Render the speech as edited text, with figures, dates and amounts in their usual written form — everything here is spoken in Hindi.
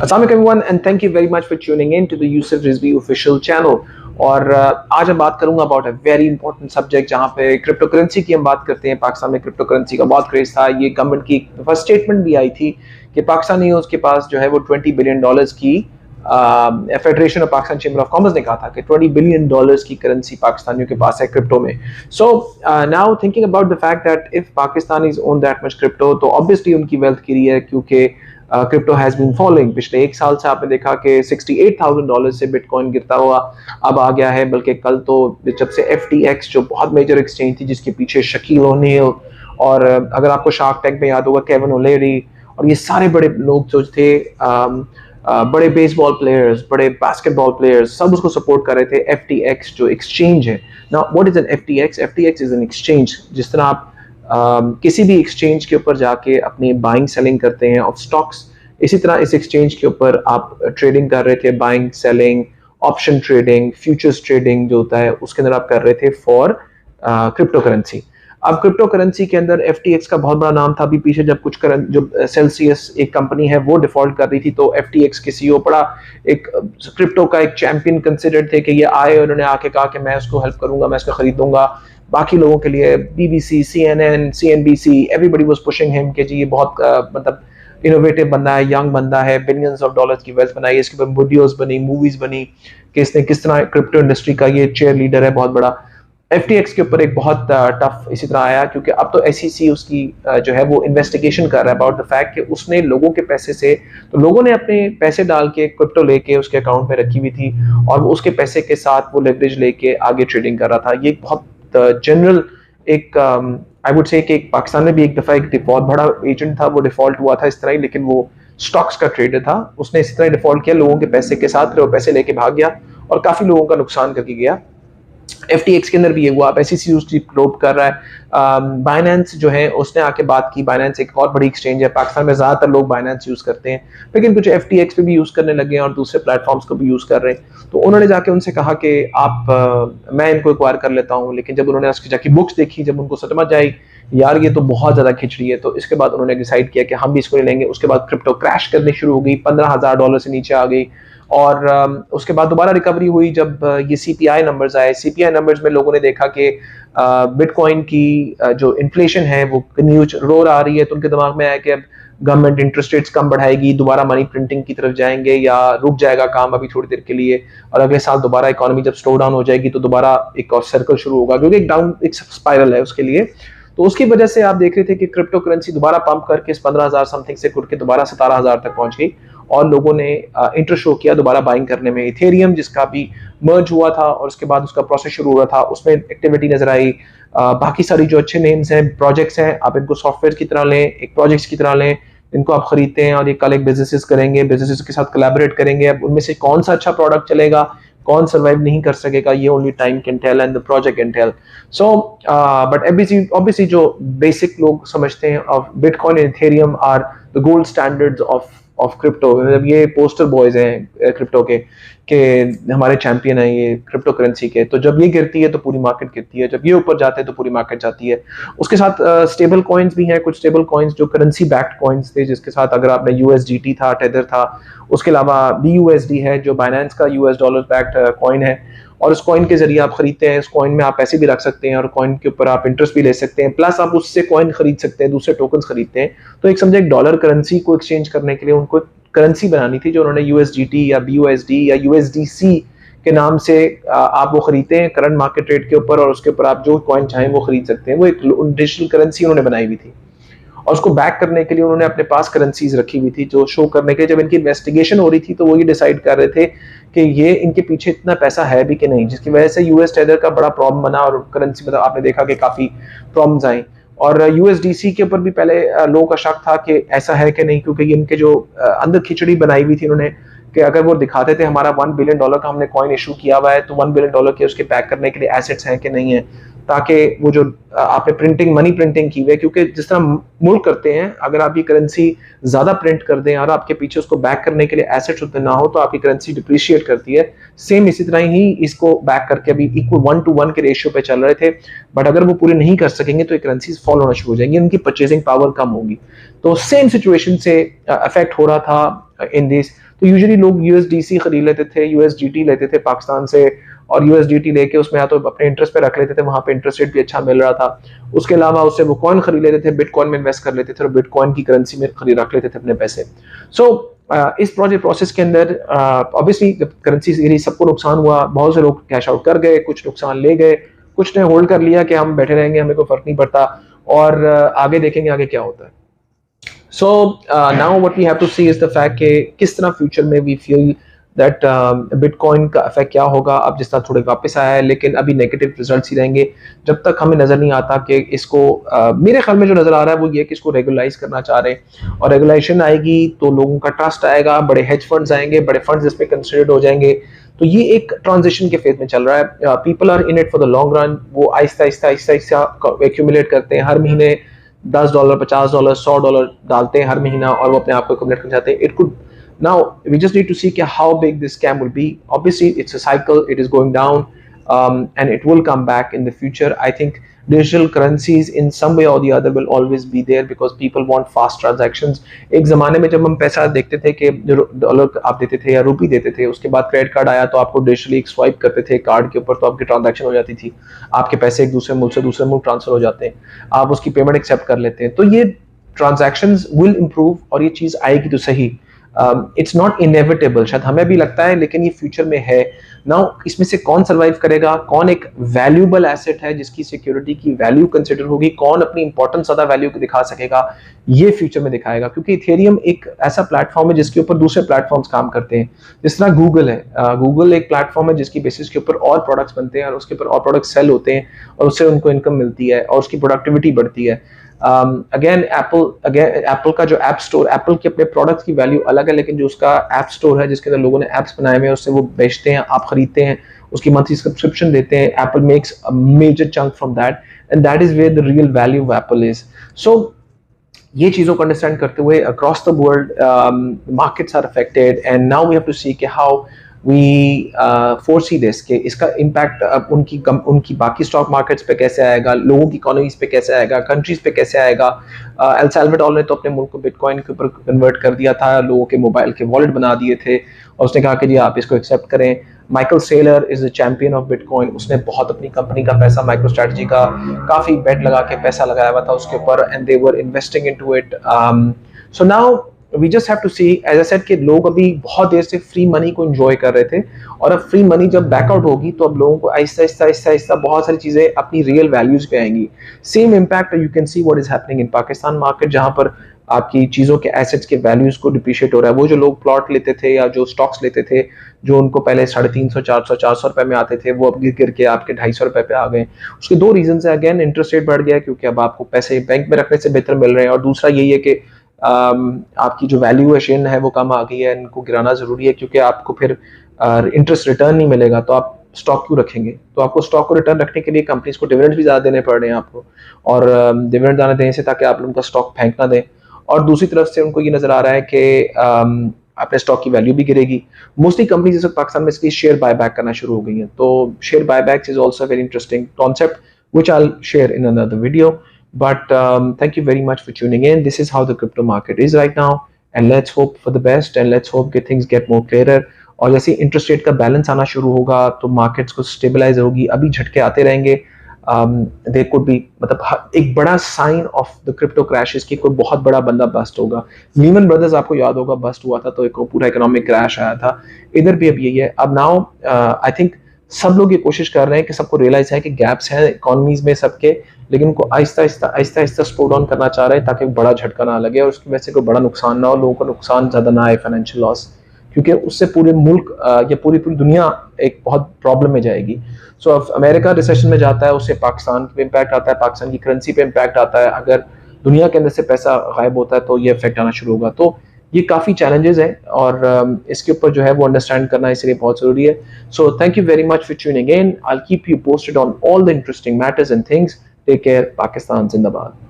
Assalamu alaikum everyone and thank you very much for tuning in to the Yusuf Rizvi official channel। और आज मैं बात करूंगा about a very important subject जहां पे क्रिप्टो करेंसी की हम बात करते हैं। पाकिस्तान में क्रिप्टो करेंसी का बहुत क्रेज था। ये गवर्नमेंट की फर्स्ट स्टेटमेंट भी आई थी कि पाकिस्तानी उसके पास जो है वो $20 बिलियन की federation of Pakistan chamber of commerce ने कहा था कि $20 बिलियन की करेंसी पाकिस्तानियों के पास है क्रिप्टो में। So now thinking about the fact that if Pakistanis own that much crypto तो ऑब्वियसली उनकी वेल्थ गिरी है, क्योंकि क्रिप्टो हैज बीन फॉलोइंग। पिछले एक साल से आपने देखा कि $68,000 से बिटकॉइन गिरता हुआ अब आ गया है। बल्कि कल तो जब से FTX जो बहुत मेजर एक्सचेंज थी जिसके पीछे शकील ओनील और अगर आपको शार्क टैंक में याद होगा केविन ओलेरी और ये सारे बड़े लोग जो थे, बड़े बेसबॉल प्लेयर्स, बड़े बास्केटबॉल प्लेयर्स, सब उसको सपोर्ट कर रहे थे। FTX जो एक्सचेंज है, now what is an FTX? FTX is an exchange. जिस तरह आप किसी भी एक्सचेंज के ऊपर जाके अपनी बाइंग सेलिंग करते हैं ऑफ स्टॉक्स, इसी तरह इस एक्सचेंज के ऊपर आप ट्रेडिंग कर रहे थे, buying selling, option trading, futures trading जो होता है उसके अंदर आप कर रहे थे फॉर क्रिप्टो करेंसी। अब क्रिप्टो करेंसी के अंदर FTX का बहुत बड़ा नाम था। अभी पीछे जब कुछ जो सेल्सियस एक कंपनी है वो डिफॉल्ट कर रही थी तो FTX के CEO बड़ा एक क्रिप्टो का एक चैंपियन कंसिडर थे कि ये आए, उन्होंने आके कहा कि मैं उसको हेल्प करूंगा, मैं इसको खरीदूंगा। बाकी लोगों के लिए BBC, CNN, CNBC, everybody was pushing him कि जी ये बहुत मतलब इनोवेटिव बंदा है, यंग बंदा है, बिलियंस ऑफ डॉलर्स की वेल्थ बनाई, इसके ऊपर वीडियोस बनी, मूवीज बनी कि इसने किस तरह क्रिप्टो इंडस्ट्री का ये चेयर लीडर है बहुत बड़ा। FTX के ऊपर एक बहुत टफ इसी तरह आया, क्योंकि अब तो SEC उसकी जो है वो इन्वेस्टिगेशन कर रहा है अबाउट द फैक्ट कि उसने लोगों के पैसे से, तो लोगों ने अपने पैसे डाल के क्रिप्टो लेके उसके अकाउंट में रखी हुई थी और उसके पैसे के साथ वो लेवरेज लेके आगे ट्रेडिंग कर रहा था। ये बहुत जनरल एक आई वुड से कि पाकिस्तान में भी एक दफा एक बहुत बड़ा एजेंट था, वो डिफॉल्ट हुआ था इस तरह ही, लेकिन वो स्टॉक्स का ट्रेडर था। उसने इस तरह डिफॉल्ट किया लोगों के पैसे के साथ, फिर वो पैसे लेके भाग गया और काफी लोगों का नुकसान करके गया। FTX के अंदर भी ये हुआ। अब SEC उसकी प्रोब कर रहा है। बाइनेंस जो है उसने आके बात की। बाइनेंस एक और बड़ी एक्सचेंज है, पाकिस्तान में ज्यादातर लोग बाइनेंस यूज करते हैं, लेकिन कुछ FTX पे भी यूज करने लगे हैं और दूसरे प्लेटफॉर्म्स को भी यूज कर रहे हैं। तो उन्होंने जाके उनसे कहा कि मैं इनको एक्वायर कर लेता हूँ। लेकिन जब उन्होंने उसकी जाके बुक्स देखी, जब उनको समझ आई यार ये तो बहुत ज्यादा खिचड़ी है, तो इसके बाद उन्होंने डिसाइड किया कि हम भी इसको ले लेंगे। उसके बाद क्रिप्टो क्रैश करनी शुरू हो गई, $15,000 से नीचे आ गई और उसके बाद दोबारा रिकवरी हुई जब ये CPI नंबर्स आए। CPI नंबर्स में लोगों ने देखा कि बिटकॉइन की जो इन्फ्लेशन है वो न्यूज रोर आ रही है, तो उनके दिमाग में आया कि अब गवर्नमेंट इंटरेस्ट रेट्स कम बढ़ाएगी, दोबारा मनी प्रिंटिंग की तरफ जाएंगे या रुक जाएगा काम अभी थोड़ी देर के लिए, और अगले साल दोबारा इकोनॉमी जब स्लो डाउन हो जाएगी तो दोबारा एक और सर्कल शुरू होगा, क्योंकि एक स्पाइरल है उसके लिए। तो उसकी वजह से आप देख रहे थे कि क्रिप्टो करेंसी दोबारा पंप करके इस 15,000 समथिंग से उठ के दोबारा 17,000 तक पहुंच गई और लोगों ने इंटरेस्ट शो किया दोबारा बाइंग करने में। इथेरियम जिसका भी मर्ज हुआ था और उसके बाद उसका प्रोसेस शुरू हुआ था, उसमें एक्टिविटी नजर आई। बाकी सारी जो अच्छे नेम्स हैं, प्रोजेक्ट्स हैं, आप इनको सॉफ्टवेयर की तरह लें, एक प्रोजेक्ट्स की तरह लें, इनको आप खरीदते हैं और ये कल एक बिजनेसेस करेंगे, बिजनेसेस के साथ कोलैबोरेट करेंगे। अब उनमें से कौन सा अच्छा प्रोडक्ट चलेगा, कौन सर्वाइव नहीं कर सकेगा, ये only time can tell and the project can tell. So but obviously जो बेसिक लोग समझते हैं ऑफ bitcoin and ethereum are the gold standards of crypto. मतलब ये पोस्टर बॉयज हैं क्रिप्टो के हमारे चैंपियन हैं ये क्रिप्टो करेंसी के। तो जब ये गिरती है तो पूरी मार्केट गिरती है, जब ये ऊपर जाते हैं तो पूरी मार्केट जाती है। उसके साथ स्टेबल कॉइन्स भी हैं, कुछ स्टेबल कॉइन्स जो करेंसी बैक्ड कॉइन्स थे, जिसके साथ अगर आपने USDT था, टेदर था, उसके अलावा BUSD है जो बाइनेंस का US डॉलर बैक्ड कॉइन है, और उस कॉइन के जरिए आप खरीदते हैं। इस कॉइन में आप पैसे भी रख सकते हैं और कॉइन के ऊपर आप इंटरेस्ट भी ले सकते हैं, प्लस आप उससे कॉइन खरीद सकते हैं, दूसरे टोकन्स खरीदते हैं। तो एक समझे एक डॉलर करेंसी को एक्सचेंज करने के लिए उनको करेंसी बनानी थी जो उन्होंने USDT या BUSD या USDC के नाम से आप वो खरीदते हैं करंट मार्केट रेट के ऊपर, और उसके ऊपर आप जो कॉइन चाहें वो खरीद सकते हैं। वो एक डिजिटल करेंसी उन्होंने बनाई हुई थी और उसको बैक करने के लिए उन्होंने अपने पास करेंसीज रखी हुई थी जो शो करने के, जब इनकी इन्वेस्टिगेशन हो रही थी तो वो ये डिसाइड कर रहे थे कि ये इनके पीछे इतना पैसा है भी कि नहीं, जिसकी वजह से US टेदर का बड़ा प्रॉब्लम बना और करेंसी मतलब आपने देखा कि काफी प्रॉब्लम्स आई। और USDC के ऊपर भी पहले लोगों का शक था कि ऐसा है कि नहीं, क्योंकि इनके जो अंदर खिचड़ी बनाई हुई थी उन्होंने कि अगर वो दिखाते थे हमारा $1 बिलियन का हमने कॉइन इशू किया हुआ है, तो $1 बिलियन के उसके पैक करने के लिए एसेट्स हैं कि नहीं है, ताकि वो जो आपने प्रिंटिंग मनी प्रिंटिंग की हुई है, क्योंकि जिस तरह मुल्क करते हैं, अगर आप ये करेंसी ज्यादा प्रिंट कर दें और आपके पीछे उसको बैक करने के लिए एसेट्स उतने ना हो तो आपकी करेंसी डिप्रिशिएट करती है। सेम इसी तरह ही इसको बैक करके अभी इक्वल 1:1 के रेशियो पे चल रहे थे, बट अगर वो पूरे नहीं कर सकेंगे तो ये करेंसीज फॉल होना शुरू हो जाएंगी, उनकी परचेजिंग पावर कम होगी। तो सेम सिचुएशन से अफेक्ट हो रहा था इन दिस। तो यूजुअली लोग यूएसडीसी खरीद लेते थे, यूएसडीटी लेते थे पाकिस्तान से, और यूएसडीटी लेके उसमें या तो अपने इंटरेस्ट पे रख लेते थे, वहां पे इंटरेस्ट रेट भी अच्छा मिल रहा था। उसके अलावा उससे वो कॉइन खरीद लेते थे, बिटकॉइन में इन्वेस्ट कर लेते थे और बिटकॉइन की करेंसी में खरीद रख लेते थे अपने पैसे। सो इस प्रोसेस के अंदर ऑब्वियसली करेंसी से सबको नुकसान हुआ, बहुत से लोग कैश आउट कर गए, कुछ नुकसान ले गए, कुछ ने होल्ड कर लिया कि हम बैठे रहेंगे, हमें कोई फर्क नहीं पड़ता, और आगे देखेंगे आगे क्या होता है। So now what we have to see is the fact कि किस तरह फ्यूचर में we feel that बिटकॉइन का इफेक्ट क्या होगा। अब जिस तरह थोड़े वापस आया है, लेकिन अभी नेगेटिव रिजल्ट्स ही रहेंगे जब तक हमें नजर नहीं आता कि इसको मेरे ख्याल में जो नजर आ रहा है वो ये कि इसको रेगुलाइज करना चाह रहे हैं, और रेगुलेशन आएगी तो लोगों का ट्रस्ट आएगा, बड़े हेज फंड्स आएंगे, बड़े फंड्स इसमें कंसिडर्ड हो जाएंगे। तो ये एक ट्रांजिशन के फेज में चल रहा है। People are in it for the long run, वो आहिस्ता आहिस्ता आहिस्ता आहिस्ता एक्यूमुलेट करते हैं, हर महीने $10, $50, $100 डालते हैं हर महीना, और वो अपने आप को एक्यूमुलेट कर जाते हैं। It could now we just need to see how big this scam will be. Obviously it's a cycle, it is going down, and it will come back in the future. I think digital currencies in some way or the other will always be there because people want fast transactions. एक ज़माने में जब हम पैसा देखते थे कि डॉलर आप देते थे या रुपी देते थे, उसके बाद क्रेडिट कार्ड आया तो आपको डिजिटली एक स्वाइप करते थे कार्ड के ऊपर, तो आपकी ट्रांजैक्शन हो जाती थी, आपके पैसे एक दूसरे मुल्क से दूसरे मुल्क ट्रांसफर हो जाते हैं, आप उसकी पेमेंट एक्सेप्ट कर लेते हैं। तो ये ट्रांजैक्शंस विल इम्प्रूव, और ये चीज़ आएगी तो सही। इट्स नॉट इनएविटेबल, शायद हमें भी लगता है, लेकिन ये फ्यूचर में है। नाउ इसमें से कौन सर्वाइव करेगा, कौन एक वैल्यूएबल एसेट है जिसकी सिक्योरिटी की वैल्यू कंसिडर होगी, कौन अपनी इंपॉर्टेंस ज्यादा वैल्यू को दिखा सकेगा, ये फ्यूचर में दिखाएगा। क्योंकि इथेरियम एक ऐसा प्लेटफॉर्म है जिसके ऊपर दूसरे प्लेटफॉर्म्स काम करते हैं, जिस तरह गूगल है। गूगल एक प्लेटफॉर्म है जिसकी बेसिस के ऊपर और प्रोडक्ट्स बनते हैं, और उसके ऊपर और प्रोडक्ट्स सेल होते हैं, और उससे उनको इनकम मिलती है और उसकी प्रोडक्टिविटी बढ़ती है। अगेन एप्पल का जो ऐप स्टोर, एप्पल के अपने प्रोडक्ट्स की वैल्यू अलग है, लेकिन जो उसका ऐप स्टोर है जिसके अंदर लोगों ने ऐप्स बनाए हुए हैं, उससे वो बेचते हैं, आप खरीदते हैं, उसकी मंथली सब्सक्रिप्शन देते हैं। Apple makes a major chunk from that, and that is where the real value of Apple is. So ये चीजों को अंडरस्टैंड करते हुए across the world markets are affected, and now we have to see कि हाउ वी फोरसी दिस, कि इसका इम्पैक्ट उनकी बाकी स्टॉक मार्केट्स पे कैसे आएगा, लोगों की इकोनॉमीज पे कैसे आएगा, कंट्रीज पे कैसे आएगा। एल साल्वाडोर ने तो अपने मुल्क को बिटकॉइन के ऊपर कन्वर्ट कर दिया था, लोगों के मोबाइल के वॉलेट बना दिए थे, और उसने कहा कि जी आप इसको एक्सेप्ट करें। Michael Saylor is the champion of bitcoin, उसने बहुत अपनी कंपनी का पैसा, माइक्रो स्ट्रेटजी का काफी बेट लगा के पैसा लगाया हुआ था उसके ऊपर, and they were investing into it. So now we just have to see, as I said, कि लोग अभी बहुत देर से फ्री मनी को एंजॉय कर रहे थे, और अब फ्री मनी जब बैकआउट होगी तो अब लोगों को आहिस्ता आहिस्ता आहिस्ता आहिस्ता बहुत सारी चीजें अपनी रियल वैल्यूज पे आएंगी। Same impact you can see what is happening in Pakistan market, जहां पर आपकी चीजों के एसेट्स के वैल्यूज को डिप्रिशिएट हो रहा है। वो जो लोग प्लॉट लेते थे या जो स्टॉक्स लेते थे, जो उनको पहले 350, 400 रुपए में आते थे, वो अब गिर गिर के आपके 250 रुपए पे आ गए। उसके दो रीजन है, अगेन इंटरेस्ट रेट बढ़ गया क्योंकि अब आपको पैसे बैंक में रखने से बेहतर मिल रहे हैं, और दूसरा यही है कि आपकी जो वैल्यूएशन है वो कम आ गई है, इनको गिराना जरूरी है, क्योंकि आपको फिर इंटरेस्ट रिटर्न नहीं मिलेगा तो आप स्टॉक क्यों रखेंगे। तो आपको स्टॉक को रिटर्न रखने के लिए कंपनीज को डिविडेंड भी ज्यादा देने पड़ रहे हैं आपको, और डिविडेंड ज्यादा देने से ताकि आप उनका स्टॉक फेंक ना दें, और दूसरी तरफ से उनको ये नजर आ रहा है कि अपने स्टॉक की वैल्यू भी गिरेगी। मोस्टली कंपनीज इस वक्त पाकिस्तान में इसलिए शेयर बायबैक करना शुरू हो गई हैं, तो share buyback is also very interesting concept which I'll share in another video. But thank you very much for tuning in. This is how the crypto market is right now, and let's hope for the best, and let's hope that things get more clearer. और जैसे इंटरेस्ट रेट का बैलेंस आना शुरू होगा तो मार्केट्स को स्टेबलाइज होगी। अभी झटके आते रहेंगे, देयर कुड बी, मतलब एक बड़ा sign of the crypto crash की कोई बहुत बड़ा बंदा बस्ट होगा। लीमन ब्रदर्स आपको याद होगा, बस्ट हुआ था तो एक पूरा इकोनॉमिक क्रैश आया था, इधर भी अब यही है। अब नाउ आई थिंक सब लोग ये कोशिश कर रहे हैं कि सबको रियलाइज है कि गैप्स हैं इकोनॉमीज में सबके, लेकिन उनको आहिस्ता आहिस्ता स्लो डाउन करना चाह रहे हैं ताकि बड़ा झटका ना लगे और उसकी वजह से कोई बड़ा नुकसान ना हो, लोगों को नुकसान ज्यादा ना आए, फाइनेंशियल लॉस, क्योंकि उससे पूरे मुल्क या पूरी दुनिया एक बहुत प्रॉब्लम में जाएगी। सो अब अमेरिका रिसेशन में जाता है, उससे पाकिस्तान पे इम्पैक्ट आता है, पाकिस्तान की करेंसी पे इम्पैक्ट आता है। अगर दुनिया के अंदर से पैसा गायब होता है तो ये इफेक्ट आना शुरू होगा। तो ये काफ़ी चैलेंजेस हैं और इसके ऊपर जो है वो अंडरस्टैंड करना इसलिए बहुत ज़रूरी है। So thank you very much for tuning in. I will keep you posted on all the interesting matters and things. Take care. Pakistan जिंदाबाद।